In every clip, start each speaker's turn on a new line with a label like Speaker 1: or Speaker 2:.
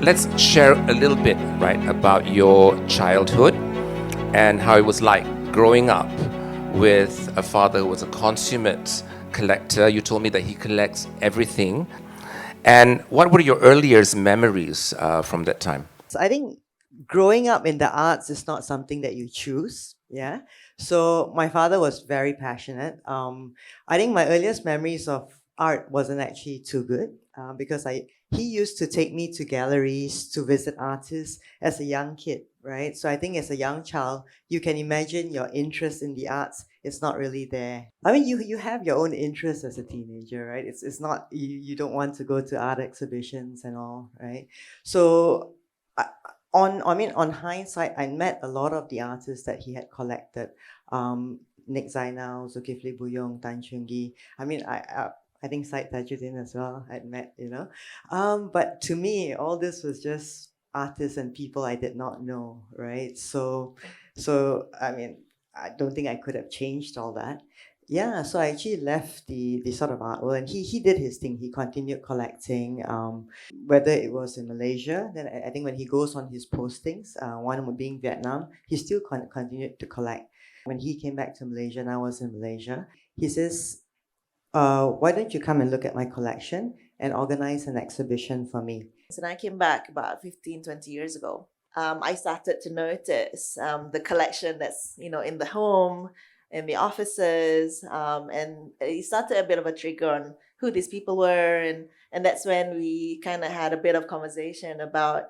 Speaker 1: let's share a little bit, right, about your childhood and how it was like growing up with a father who was a consummate collector. You told me that he collects everything. And what were your earliest memories from that time?
Speaker 2: So I think growing up in the arts is not something that you choose. Yeah. So my father was very passionate. I think my earliest memories of art wasn't actually too good because he used to take me to galleries to visit artists as a young kid, right? So I think as a young child, you can imagine your interest in the arts is not really there. I mean, you have your own interests as a teenager, right? It's not you don't want to go to art exhibitions and all, right? So I, on hindsight, I met a lot of the artists that he had collected. Nick Zainal, Zulkifli Buyong, Tan Chungi. I think Syed Tajuddin as well. I'd met, But to me, all this was just artists and people I did not know, right? I don't think I could have changed all that. Yeah, so I actually left the sort of art world, and he did his thing. He continued collecting. Whether it was in Malaysia, then I think when he goes on his postings, one being Vietnam, he still continued to collect. When he came back to Malaysia and I was in Malaysia, he says, why don't you come and look at my collection and organize an exhibition for me?
Speaker 3: And I came back about 15, 20 years ago. I started to notice the collection that's, in the home, in the offices, and it started a bit of a trigger on who these people were, and that's when we kind of had a bit of conversation about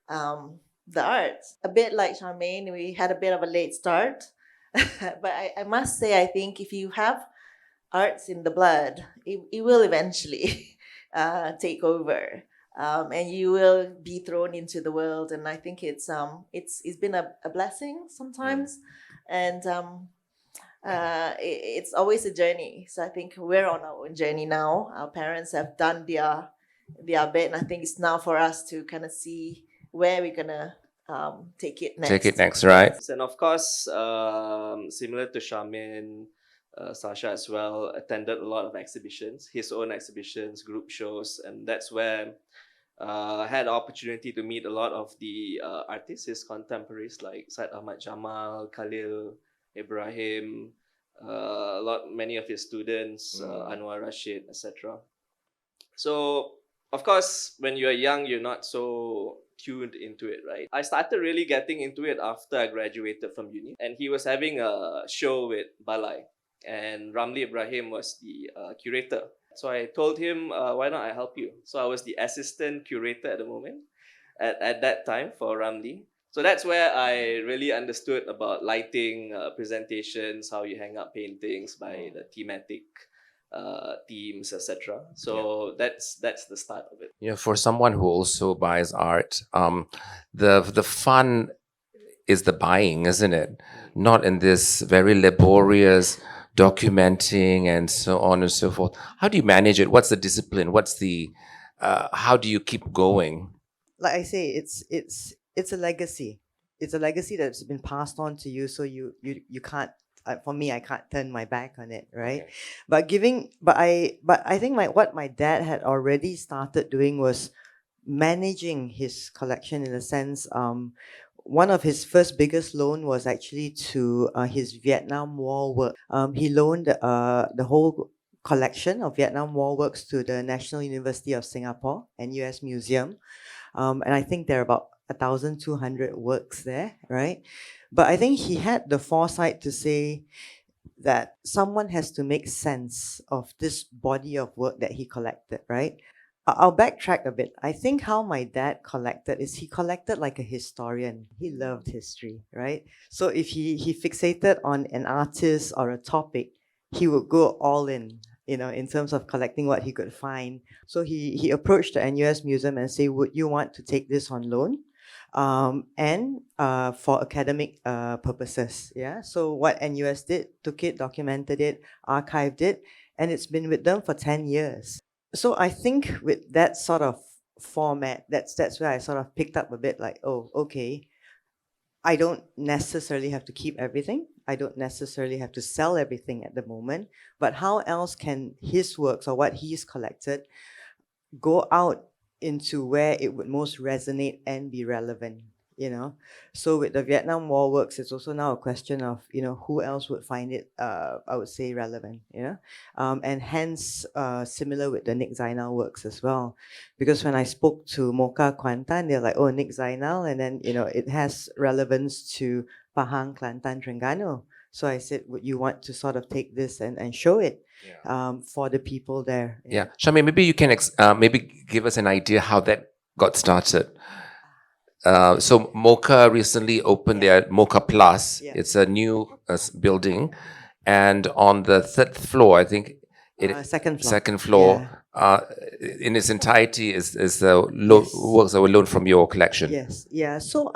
Speaker 3: the arts. A bit like Charmaine, we had a bit of a late start, but I must say, I think if you have arts in the blood, it will eventually take over. And you will be thrown into the world, and I think it's been a blessing sometimes, and it's always a journey. So I think we're on our own journey now. Our parents have done their bit, and I think it's now for us to kind of see where we're gonna take it next.
Speaker 1: Take it next, right?
Speaker 4: And of course, similar to Charmaine, Sasha as well attended a lot of exhibitions, his own exhibitions, group shows, and that's where I had the opportunity to meet a lot of the artists, his contemporaries like Syed Ahmad Jamal, Khalil, Ibrahim, many of his students, Anwar Rashid, etc. So, of course, when you're young, you're not so tuned into it, right? I started really getting into it after I graduated from uni, and he was having a show with Balai, and Ramli Ibrahim was the curator. So I told him, why not I help you? So I was the assistant curator at the moment, at that time for Ramli. So that's where I really understood about lighting, presentations, how you hang up paintings by the thematic themes, etc. So that's the start of it.
Speaker 1: You know, for someone who also buys art, the fun is the buying, isn't it? Not in this very laborious documenting and so on and so forth. How do you manage it? What's the discipline? How do you keep going?
Speaker 2: Like I say, it's a legacy. It's a legacy that's been passed on to you, so you can't. For me, I can't turn my back on it, right?
Speaker 1: Okay.
Speaker 2: But I think what my dad had already started doing was managing his collection in a sense. One of his first biggest loan was actually to his Vietnam War work. He loaned the whole collection of Vietnam War works to the National University of Singapore and US Museum. And I think there are about 1,200 works there, right? But I think he had the foresight to say that someone has to make sense of this body of work that he collected, right? I'll backtrack a bit. I think how my dad collected is he collected like a historian. He loved history, right? So if he fixated on an artist or a topic, he would go all in terms of collecting what he could find. So he approached the NUS Museum and say, would you want to take this on loan? And for academic purposes, yeah. So what NUS did, took it, documented it, archived it, and it's been with them for 10 years. So I think with that sort of format, that's where I sort of picked up a bit like, oh, okay, I don't necessarily have to keep everything. I don't necessarily have to sell everything at the moment. But how else can his works or what he's collected go out into where it would most resonate and be relevant, So with the Vietnam War works, it's also now a question of, who else would find it, I would say, relevant, and hence similar with the Nick Zainal works as well. Because when I spoke to Mocha Kuantan, they're like, oh, Nick Zainal, and then, it has relevance to Pahang, Kelantan, Terengganu. So I said, would you want to sort of take this and show it for the people there?
Speaker 1: Yeah. Shami, maybe you can maybe give us an idea how that got started. So Mocha recently opened their Mocha Plus.
Speaker 2: Yeah.
Speaker 1: It's a new building, and on the third floor, I think
Speaker 2: Second floor.
Speaker 1: second floor, in its entirety is the works that were loaned from your collection.
Speaker 2: Yes, yeah. So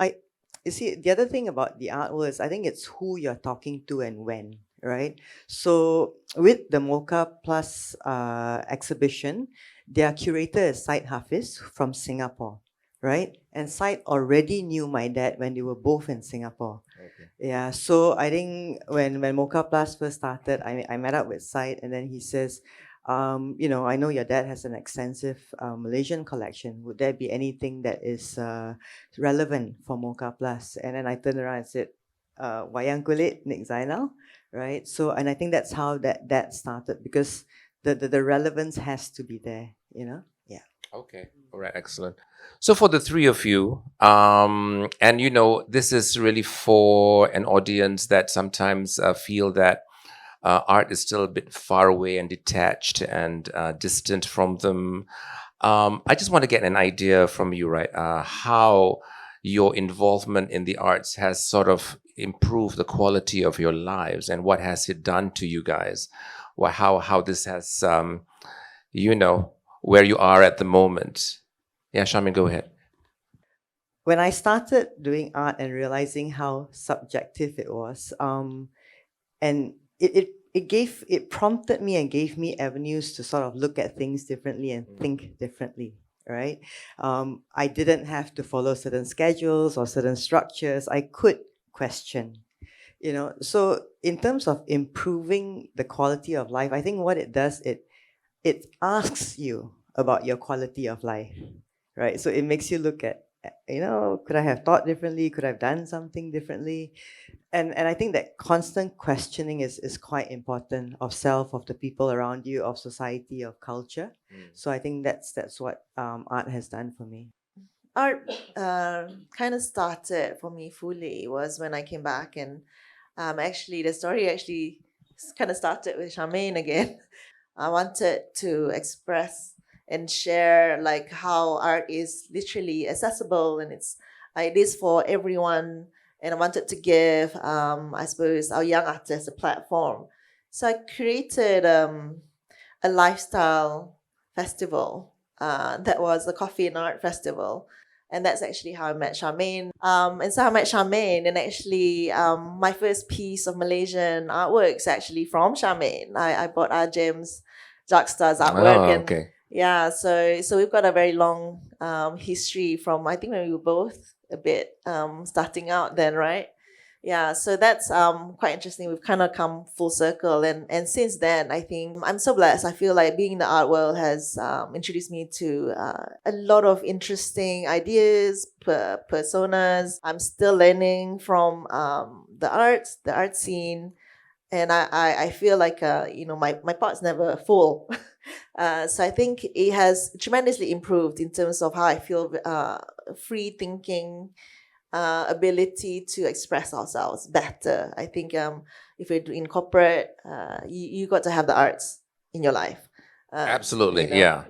Speaker 2: you see, the other thing about the artworks, I think it's who you're talking to and when, right? So with the Mocha Plus exhibition, their curator is Syed Hafiz from Singapore, right? And Syed already knew my dad when they were both in Singapore.
Speaker 1: Okay.
Speaker 2: Yeah, so I think when Mocha Plus first started, I met up with Syed, and then he says, I know your dad has an extensive Malaysian collection. Would there be anything that is relevant for Mocha Plus? And then I turned around and said, Wayang Kulit, Nick Zainal, right? So, and I think that's how that started, because the relevance has to be there, Yeah.
Speaker 1: Okay. All right. Excellent. So for the three of you, and this is really for an audience that sometimes feel that art is still a bit far away and detached and distant from them. I just want to get an idea from you, right? How your involvement in the arts has sort of improved the quality of your lives, and what has it done to you guys? How this has, where you are at the moment. Yeah, Shamin, go ahead.
Speaker 2: When I started doing art and realizing how subjective it was, and it prompted me and gave me avenues to sort of look at things differently and think differently, right? I didn't have to follow certain schedules or certain structures. I could question, So in terms of improving the quality of life, I think what it does, it asks you about your quality of life, right? So it makes you look at, could I have thought differently? Could I have done something differently? And I think that constant questioning is quite important, of self, of the people around you, of society, of culture. So I think that's what art has done for me.
Speaker 3: Art kind of started for me fully was when I came back, and actually the story actually kind of started with Charmaine again. I wanted to express and share like how art is literally accessible, and it is for everyone. And I wanted to give, I suppose, our young artists a platform. So I created a lifestyle festival that was a coffee and art festival. And that's actually how I met Charmaine. And so I met Charmaine, and actually my first piece of Malaysian artwork is actually from Charmaine. I bought our James Darkstar's artwork.
Speaker 1: Oh,
Speaker 3: and
Speaker 1: okay.
Speaker 3: yeah, so we've got a very long history from, I think, when we were both a bit starting out then, right? Yeah, so that's quite interesting. We've kind of come full circle, and since then, I think I'm so blessed. I feel like being in the art world has introduced me to a lot of interesting ideas, personas. I'm still learning from the art scene, and I feel like my pot's never full. So I think it has tremendously improved in terms of how I feel, free thinking, ability to express ourselves better. I think if you're in corporate, you got to have the arts in your life.
Speaker 1: Absolutely,
Speaker 3: Yeah.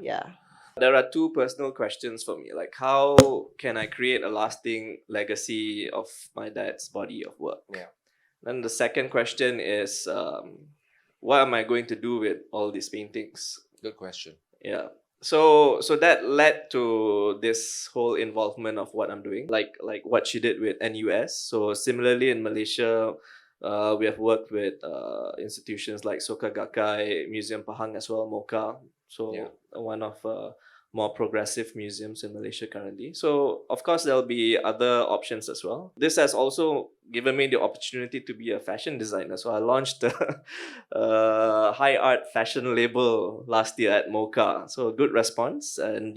Speaker 4: There are two personal questions for me. Like, how can I create a lasting legacy of my dad's body of work?
Speaker 1: Yeah.
Speaker 4: Then the second question is, what am I going to do with all these paintings?
Speaker 1: Good question.
Speaker 4: Yeah. So that led to this whole involvement of what I'm doing, like what she did with NUS. So similarly in Malaysia, we have worked with institutions like Soka Gakkai, Museum Pahang as well, Mocha. So one of more progressive museums in Malaysia currently. So of course there'll be other options as well. This has also given me the opportunity to be a fashion designer. So I launched a high art fashion label last year at Mocha. So a good response, and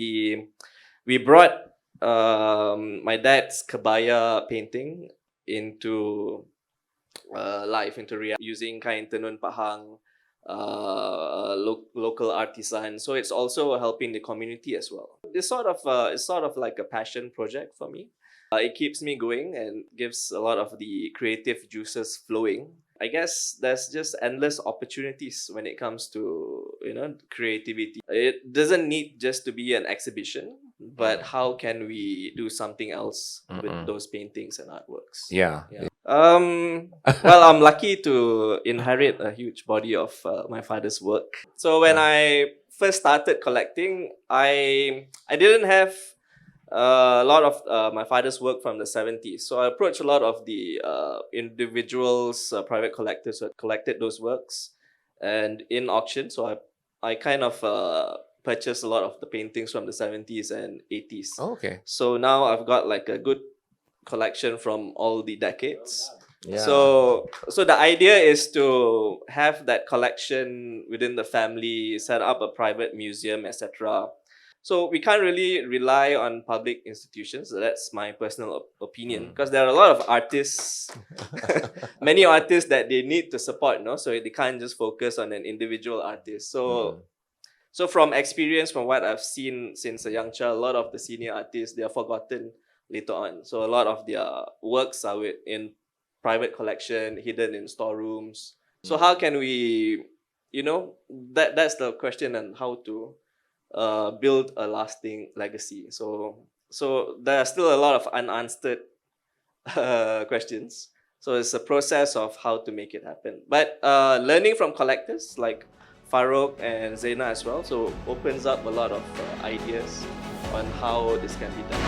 Speaker 4: we brought my dad's kabaya painting into life, into reality, using kain tenun pahang, local artisan. So it's also helping the community as well. It's sort of like a passion project for me. It keeps me going and gives a lot of the creative juices flowing. I guess there's just endless opportunities when it comes to creativity. It doesn't need just to be an exhibition, but how can we do something else with those paintings and artworks?
Speaker 1: Yeah.
Speaker 4: Well, I'm lucky to inherit a huge body of my father's work. So when I first started collecting, I didn't have a lot of my father's work from the 70s. So I approached a lot of the individuals, private collectors who had collected those works, and in auction. So I kind of purchased a lot of the paintings from the 70s and 80s.
Speaker 1: Oh, okay.
Speaker 4: So now I've got like a good collection from all the decades.
Speaker 1: Yeah.
Speaker 4: So the idea is to have that collection within the family, set up a private museum, etc. So we can't really rely on public institutions. That's my personal opinion, because there are a lot of artists, many artists that they need to support, no? So they can't just focus on an individual artist. So from experience, from what I've seen since a young child, a lot of the senior artists, they are forgotten later on. So a lot of their works are in private collection, hidden in storerooms. So how can we, that's the question, and how to build a lasting legacy. So there are still a lot of unanswered questions. So it's a process of how to make it happen. But learning from collectors like Farouk and Zaina as well, so opens up a lot of ideas on how this can be done.